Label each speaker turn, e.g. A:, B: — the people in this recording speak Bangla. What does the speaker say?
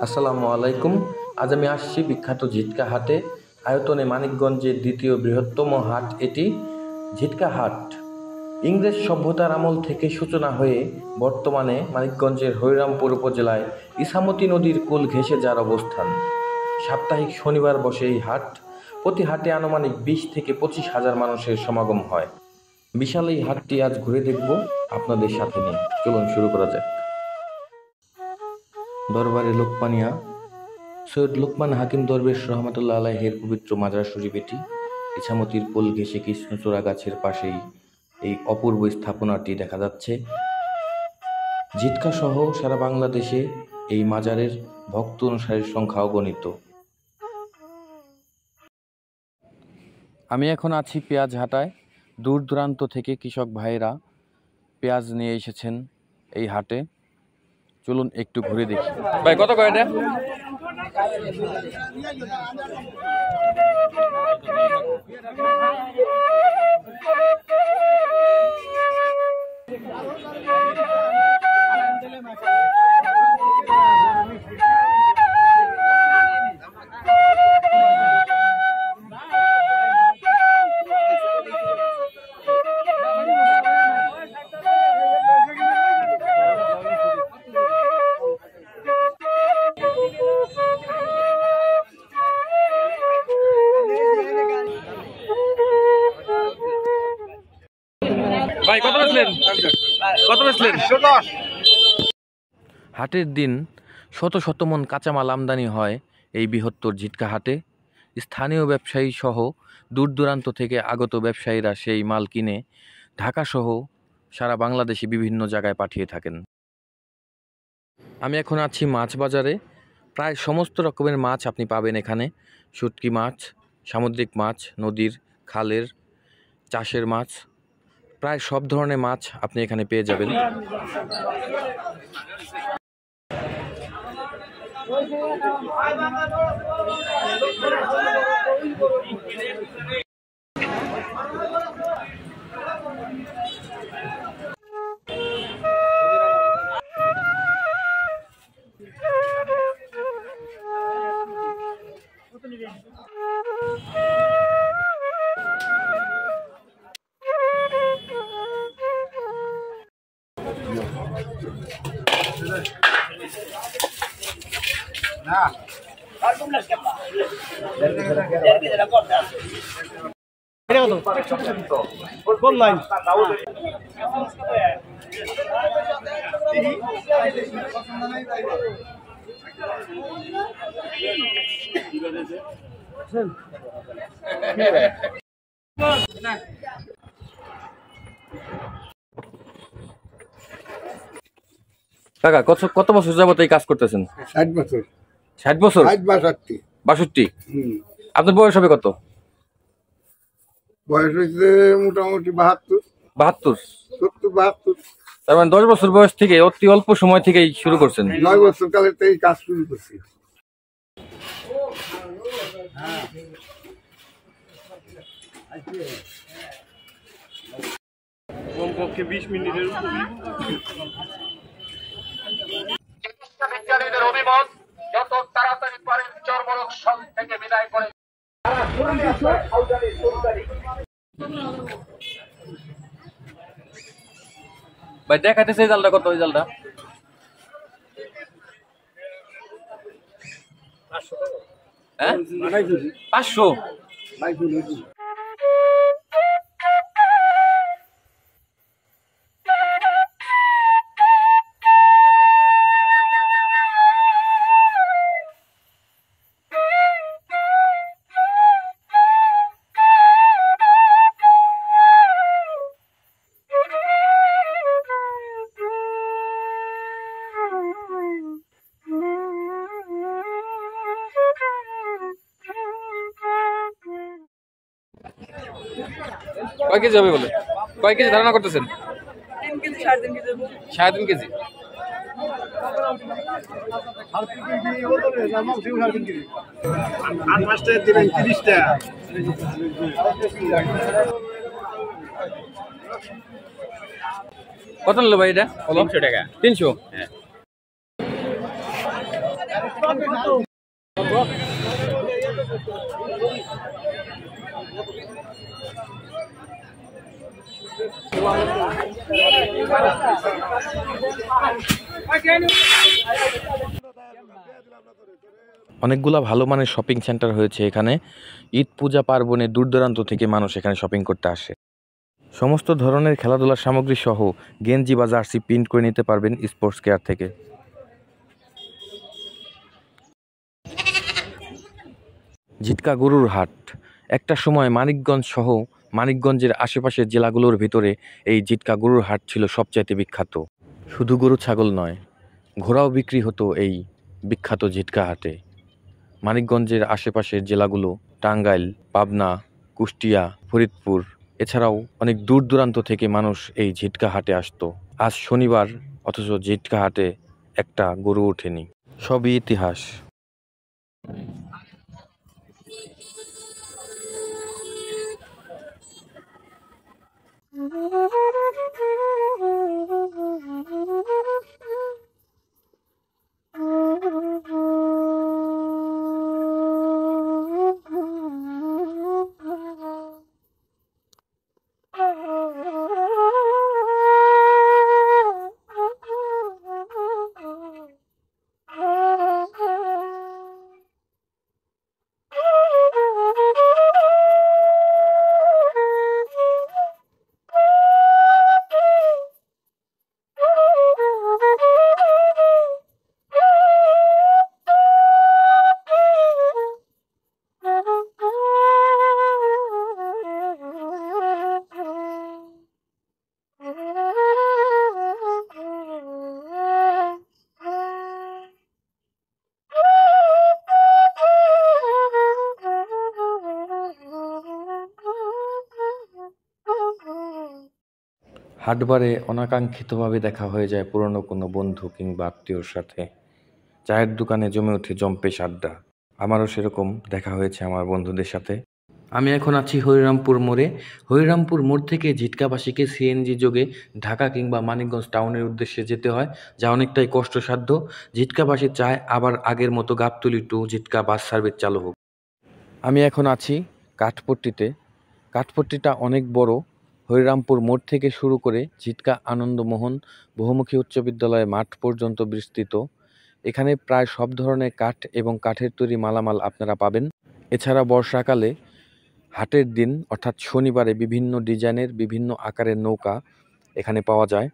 A: আসসালামু আলাইকুম। আজ আমি আসছি বিখ্যাত ঝিটকা হাটে। আয়তনে মানিকগঞ্জের দ্বিতীয় বৃহত্তম হাট এটি। ঝিটকা হাট ইংরেজ সভ্যতার আমল থেকে সূচনা হয়ে বর্তমানে মানিকগঞ্জের হরিরামপুর উপজেলায় ইছামতি নদীর কূল ঘেঁষে যার অবস্থান। সাপ্তাহিক শনিবার বসে এই হাট। প্রতি হাটে আনুমানিক 20 থেকে 25,000 মানুষের সমাগম হয়। বিশাল এই হাটটি আজ ঘুরে দেখব আপনাদের সাথে নিয়ে। চলুন শুরু করা যাক। দরবারে লোকমানিয়া সৈয়দ লোকমান হাকিম দরবেশ রহমতুল্লাহ আলাইহের পবিত্র মাজার শরীফ এটি। ইছামতির কোল ঘেঁষে কৃষ্ণচূড়া গাছের পাশেই এই অপূর্ব স্থাপনাটি দেখা যাচ্ছে। ঝিটকা সহ সারা বাংলাদেশে এই মাজারের ভক্ত অনুসারীর সংখ্যা অগণিত। আমি এখন আছি পেঁয়াজ হাটায়। দূর দূরান্ত থেকে কৃষক ভাইয়েরা পেঁয়াজ নিয়ে এসেছেন এই হাটে। চলুন একটু ঘুরে দেখি। ভাই কত করে এটা? ভাই কত বেচলেন? কত বেচলেন? হাটের দিন শত শত মন কাঁচামাল আমদানি হয় এই বৃহত্তর ঝিটকা হাটে। স্থানীয় ব্যবসায়ী সহ দূর দূরান্ত থেকে আগত ব্যবসায়ীরা সেই মাল কিনে ঢাকা সহ সারা বাংলাদেশে বিভিন্ন জায়গায় পাঠিয়ে থাকেন। আমি এখন আছি মাছ বাজারে। প্রায় সমস্ত রকমের মাছ আপনি পাবেন এখানে। শুটকি মাছ, সামুদ্রিক মাছ, নদীর খালের চাষের মাছ, প্রায় সব ধরনের মাছ আপনি এখানে পেয়ে যাবেন। কাকা কত বছর যাবত এই কাজ করতেছেন?
B: 60 বছর।
A: 60 বছর?
B: 62।
A: আপনার বয়স হবে কত?
B: বয়স হয়েছে মোটামুটি 72।
A: 72?
B: 70-72।
A: তার মানে 10 বছর বয়স থেকে, অতি অল্প সময় থেকেই শুরু করছেন?
B: 9 বছর কালের থেকে কাজ শুরু করছি।
C: কমপক্ষে 20 মিনিটের
D: বিজ্ঞানীদের অভিমত যত তাড়াতাড়ি পারেন চর্মরোগ সংঘ থেকে বিদায় করে
A: ভাই দেখাইতেছে এই জালটা কত? ওই জালটা 500 টাকা। হ্যাঁ 500? কয় কেজি হবে বলে? কয় কেজি ধারণা করতেছেন?
E: 3 কেজি 3.5 কেজি।
A: 3.5 কেজি।
C: আর মাছটা দিবেন 30 টাকা।
F: কত নিল ভাই এটা? 300 টাকা। 300? হ্যাঁ।
A: অনেকগুলা ভালো মানের শপিং সেন্টার হয়েছে এখানে। ঈদ পূজা পার্বণে দূর দূরান্ত থেকে মানুষ এখানে শপিং করতে আসে। সমস্ত ধরনের খেলাধুলার সামগ্রী সহ গেঞ্জি বা জার্সি প্রিন্ট করে নিতে পারবেন স্পোর্টস কেয়ার থেকে। ঝিটকা গরুর হাট। একটা সময় মানিকগঞ্জ সহ মানিকগঞ্জের আশেপাশের জেলাগুলোর ভিতরে এই ঝিটকা গরুর হাট ছিল সবচাইতে বিখ্যাত। শুধু গরু ছাগল নয়, ঘোড়াও বিক্রি হতো এই বিখ্যাত ঝিটকা হাটে। মানিকগঞ্জের আশেপাশের জেলাগুলো টাঙ্গাইল, পাবনা, কুষ্টিয়া, ফরিদপুর এছাড়াও অনেক দূর দূরান্ত থেকে মানুষ এই ঝিটকা হাটে আসতো। আজ শনিবার অথচ ঝিটকা হাটে একটা গরু ওঠেনি। সবই ইতিহাস। হাটবারে অনাকাঙ্ক্ষিতভাবে দেখা হয়ে যায় পুরনো কোনো বন্ধু কিংবা আত্মীয়র সাথে। চায়ের দোকানে জমে ওঠে জম্পেশ আড্ডা। আমারও সেরকম দেখা হয়েছে আমার বন্ধুদের সাথে। আমি এখন আছি হরিরামপুর মোড়ে। হরিরামপুর মোড় থেকে ঝিটকাবাসীকে সিএনজি যোগে ঢাকা কিংবা মানিকগঞ্জ টাউনের উদ্দেশ্যে যেতে হয়, যা অনেকটাই কষ্টসাধ্য। ঝিটকাবাসী চায় আবার আগের মতো Gabtoli to Jhitka bus service চালু হোক। আমি এখন আছি কাঠপট্টিতে। কাঠপট্টিটা অনেক বড়। হরিরামপুর মোড় থেকে শুরু করে ঝিটকা আনন্দমোহন বহুমুখী উচ্চ বিদ্যালয় মাঠ পর্যন্ত বিস্তৃত। এখানে প্রায় সব ধরনের কাঠ এবং কাঠের তৈরি মালামাল আপনারা পাবেন। এছাড়া বর্ষাকালে হাটের দিন অর্থাৎ শনিবারে বিভিন্ন ডিজাইনের বিভিন্ন আকারের নৌকা এখানে পাওয়া যায়।